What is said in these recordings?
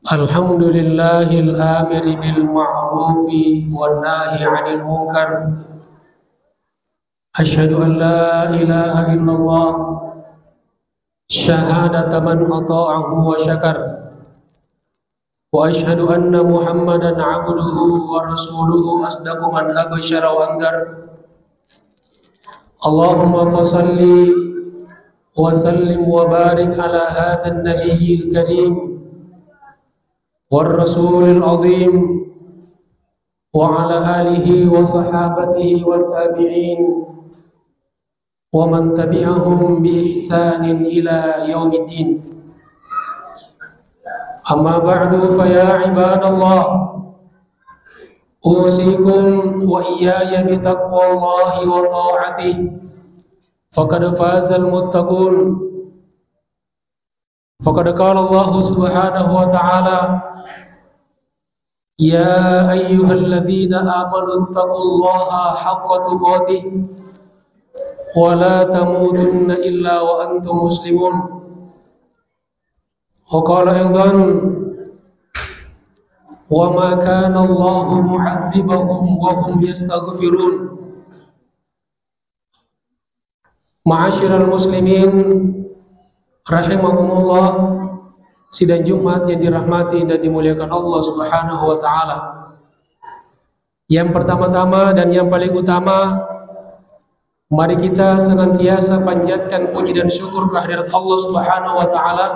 الحمد لله الآمر بالمعروف والناهي عن المنكر أشهد أن لا إله إلا الله شهادة من أطاعه وشكر وأشهد أن محمدا عبده ورسوله أصدق من أبشر وأنذر اللهم فصل وسلم وبارك على هذا النبي الكريم والرسول العظيم وعلى آله وصحابته والتابعين ومن تبعهم بإحسان إلى يوم الدين. أما بعد فيا عباد الله أوصيكم وإياي بتقوى الله وطاعته فقد فاز المتقون. فقد قال الله سبحانه وتعالى يا أيها الذين آمنوا اتقوا الله حق تقاته ولا تموتن إلا وأنتم مسلمون. وقال أيضا وما كان الله معذبهم وهم يستغفرون. Ma'asyiral muslimin rahimakumullah, sidang Jumat yang dirahmati dan dimuliakan Allah Subhanahu wa taala. Yang pertama-tama dan yang paling utama, mari kita senantiasa panjatkan puji dan syukur kehadirat Allah Subhanahu wa taala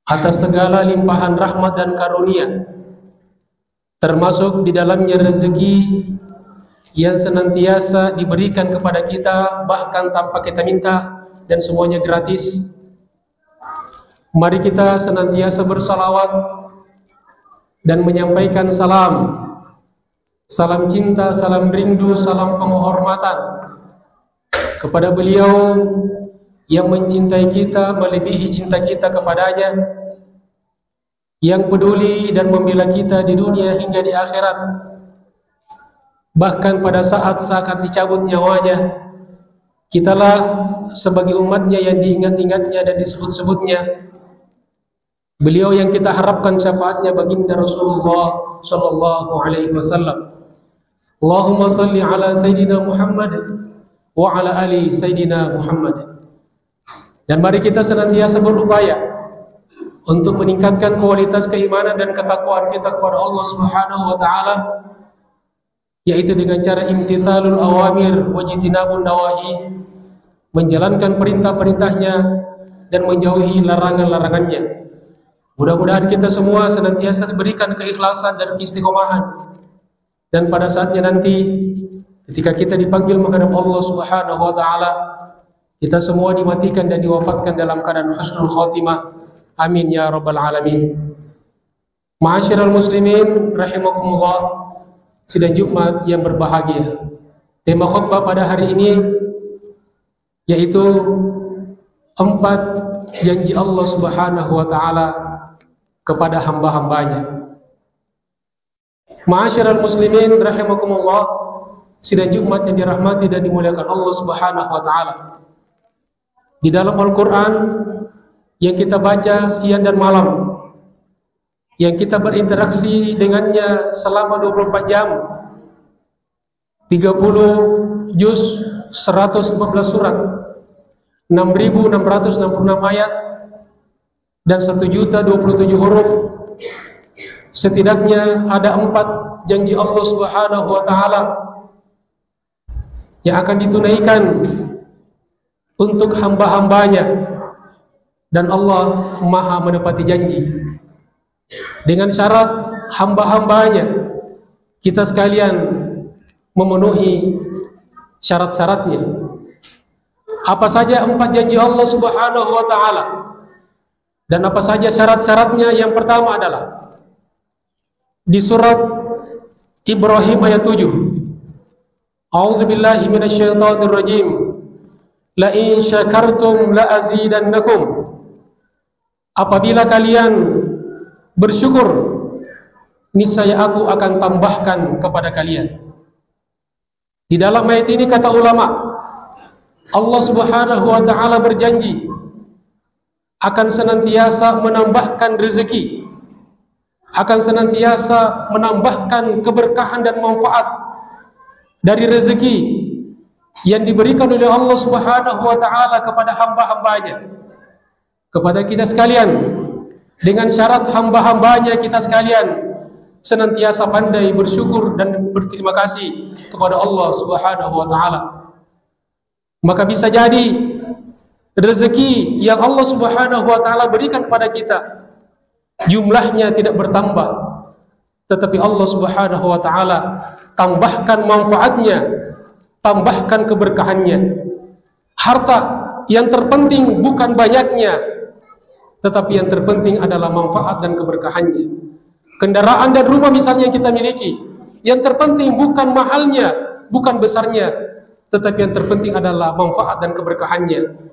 atas segala limpahan rahmat dan karunia, termasuk di dalamnya rezeki yang senantiasa diberikan kepada kita bahkan tanpa kita minta dan semuanya gratis. Mari kita senantiasa bersalawat dan menyampaikan salam cinta, salam rindu, salam penghormatan kepada beliau yang mencintai kita melebihi cinta kita kepadanya, yang peduli dan membela kita di dunia hingga di akhirat, bahkan pada saat dicabut nyawanya. Kitalah sebagai umatnya yang diingat-ingatnya dan disebut-sebutnya. Beliau yang kita harapkan syafaatnya baginda Rasulullah sallallahu alaihi wasallam. Allahumma salli ala Sayyidina Muhammad wa ala ali Sayyidina Muhammad. Dan mari kita senantiasa berupaya untuk meningkatkan kualitas keimanan dan ketakwaan kita kepada Allah Subhanahu wa taala, yaitu dengan cara imtithalul awamir wa jitinabun nawahi, menjalankan perintah-perintahnya dan menjauhi larangan-larangannya. Mudah-mudahan kita semua senantiasa diberikan keikhlasan dan keistiqomahan, dan pada saatnya nanti ketika kita dipanggil menghadap Allah Subhanahu wa taala, kita semua dimatikan dan diwafatkan dalam keadaan husnul khatimah. Amin ya rabbal alamin. Ma'asyiral muslimin rahimakumullah, sidang Jumat yang berbahagia. Tema khutbah pada hari ini yaitu 4 janji Allah Subhanahu wa taala kepada hamba-hambanya. Ma'asyiral muslimin rahimakumullah, sidang Jumat yang dirahmati dan dimuliakan Allah Subhanahu wa taala. Di dalam Al-Qur'an yang kita baca siang dan malam, yang kita berinteraksi dengannya selama 24 jam, 30 juz, 114 surat, 6.666 ayat, dan 1.027 huruf. Setidaknya ada 4 janji Allah Subhanahu wa taala yang akan ditunaikan untuk hamba-hambanya, dan Allah Maha menepati janji. Dengan syarat hamba-hambanya kita sekalian memenuhi syarat-syaratnya. Apa saja 4 janji Allah Subhanahu wa taala dan apa saja syarat-syaratnya? Yang pertama adalah di surat Ibrahim ayat 7. A'udzubillahi minasyaitonir rajim. La in syakartum la azidannakum. Apabila kalian bersyukur, niscaya aku akan tambahkan kepada kalian. Di dalam ayat ini kata ulama, Allah Subhanahu wa taala berjanji akan senantiasa menambahkan rezeki akan senantiasa menambahkan keberkahan dan manfaat dari rezeki yang diberikan oleh Allah Subhanahu wa taala kepada hamba-hambanya, kepada kita sekalian, dengan syarat hamba-hambanya kita sekalian senantiasa pandai bersyukur dan berterima kasih kepada Allah Subhanahu wa taala. Maka bisa jadi rezeki yang Allah Subhanahu wa taala berikan kepada kita jumlahnya tidak bertambah, tetapi Allah Subhanahu wa taala tambahkan manfaatnya, tambahkan keberkahannya. Harta yang terpenting bukan banyaknya, tetapi yang terpenting adalah manfaat dan keberkahannya. Kendaraan dan rumah misalnya yang kita miliki, yang terpenting bukan mahalnya, bukan besarnya, tetapi yang terpenting adalah manfaat dan keberkahannya.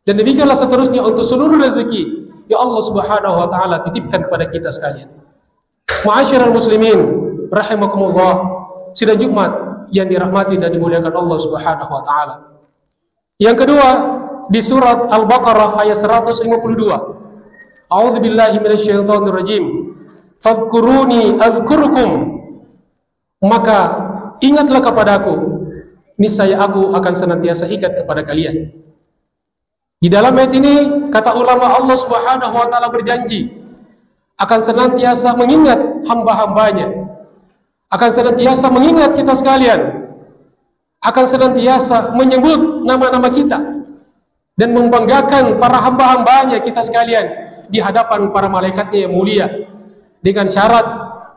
Dan demikianlah seterusnya untuk seluruh rezeki ya Allah Subhanahu wa taala titipkan kepada kita sekalian. Ma'asyiral muslimin rahimakumullah, sidang Jumat yang dirahmati dan dimuliakan Allah Subhanahu wa taala. Yang kedua, di surat Al-Baqarah ayat 152. A'udzubillahi minasyaitonir rajim. Fadhkuruni adzkurukum. Maka ingatlah kepadaku, niscaya aku akan senantiasa ingat kepada kalian. Di dalam ayat ini kata ulama, Allah Subhanahu wa taala berjanji akan senantiasa mengingat hamba-hambanya, akan senantiasa mengingat kita sekalian, akan senantiasa menyebut nama-nama kita dan membanggakan para hamba-hambanya kita sekalian di hadapan para malaikatnya yang mulia, dengan syarat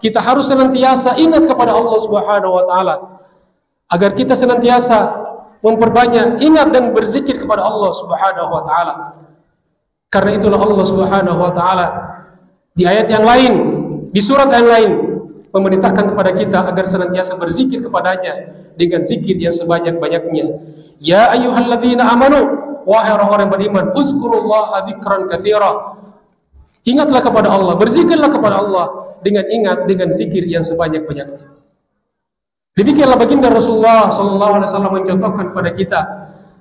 kita harus senantiasa ingat kepada Allah Subhanahu wa taala agar kita senantiasa memperbanyak ingat dan berzikir kepada Allah Subhanahu wa taala. Karena itulah Allah Subhanahu wa taala di ayat yang lain, di surat yang lain memerintahkan kepada kita agar senantiasa berzikir kepadanya dengan zikir yang sebanyak-banyaknya. Ya ayyuhalladzina amanu, wahai orang-orang beriman, uzkurullaha dzikran katsira. Ingatlah kepada Allah, berzikirlah kepada Allah dengan ingat, dengan zikir yang sebanyak-banyaknya. Demikianlah baginda Rasulullah sallallahu alaihi wasallam mencontohkan kepada kita.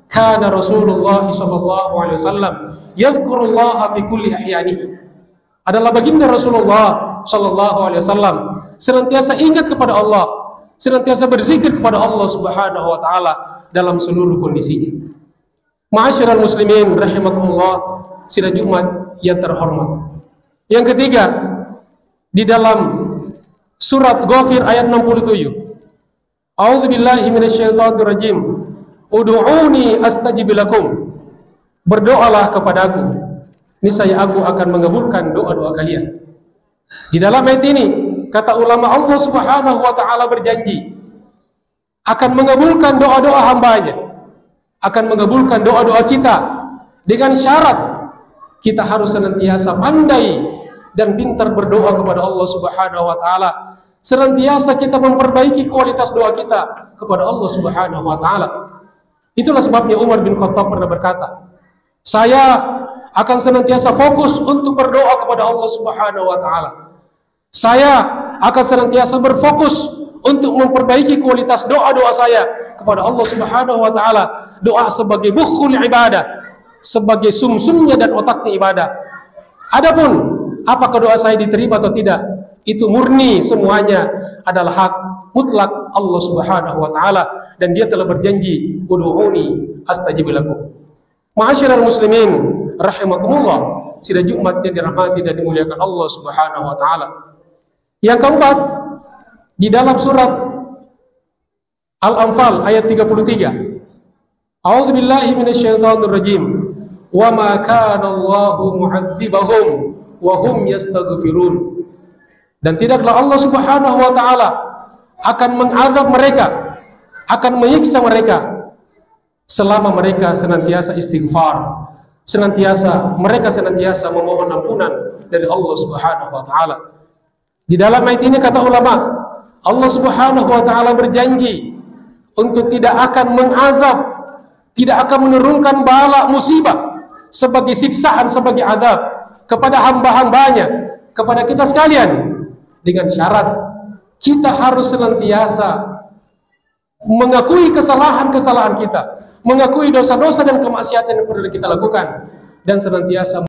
Kana Rasulullah sallallahu alaihi wasallam yadhkurullaha fi kulli ahyanihi. Adalah baginda Rasulullah sallallahu alaihi wasallam senantiasa ingat kepada Allah, senantiasa berzikir kepada Allah Subhanahu wa taala dalam seluruh kondisinya. Ma'asyiral muslimin rahimakumullah, sidang Jumat yang terhormat. Yang ketiga, di dalam surat Ghafir ayat 67. A'udzubillahi minasyaitonir rajim. Ud'uuni astajib lakum. Berdoalah kepadaku, niscaya aku akan mengabulkan doa-doa kalian. Di dalam ayat ini kata ulama, Allah Subhanahu wa taala berjanji akan mengabulkan doa-doa hambanya, akan mengabulkan doa-doa kita dengan syarat kita harus senantiasa pandai dan pintar berdoa kepada Allah Subhanahu wa taala. Senantiasa kita memperbaiki kualitas doa kita kepada Allah Subhanahu wa taala. Itulah sebabnya Umar bin Khattab pernah berkata, saya akan senantiasa fokus untuk berdoa kepada Allah Subhanahu wa taala. Saya akan senantiasa berfokus untuk memperbaiki kualitas doa-doa saya kepada Allah Subhanahu wa taala. Doa sebagai mukhul ibadah, sebagai sumsumnya dan otaknya ibadah. Adapun apakah doa saya diterima atau tidak, itu murni semuanya adalah hak mutlak Allah Subhanahu wa taala, dan dia telah berjanji, ud'uuni astajib lakum. Ma'asyiral muslimin rahimakumullah, sidang Jumat yang dirahmati dan dimuliakan Allah Subhanahu wa taala. Yang keempat, di dalam surat Al-Anfal ayat 33. A'udzubillahi minasyaitonir rajim. Wa ma kana Allahu mu'adzibahum wa hum yastaghfirun. Dan tidaklah Allah Subhanahu wa taala akan mengazab mereka, akan menyiksa mereka selama mereka senantiasa istighfar, mereka senantiasa memohon ampunan dari Allah Subhanahu wa taala. Di dalam ayat ini kata ulama, Allah Subhanahu wa taala berjanji untuk tidak akan mengazab, tidak akan menurunkan bala musibah sebagai siksaan, sebagai azab kepada hamba-hambanya, kepada kita sekalian, dengan syarat kita harus senantiasa mengakui kesalahan-kesalahan kita, mengakui dosa-dosa dan kemaksiatan yang perlu kita lakukan, dan senantiasa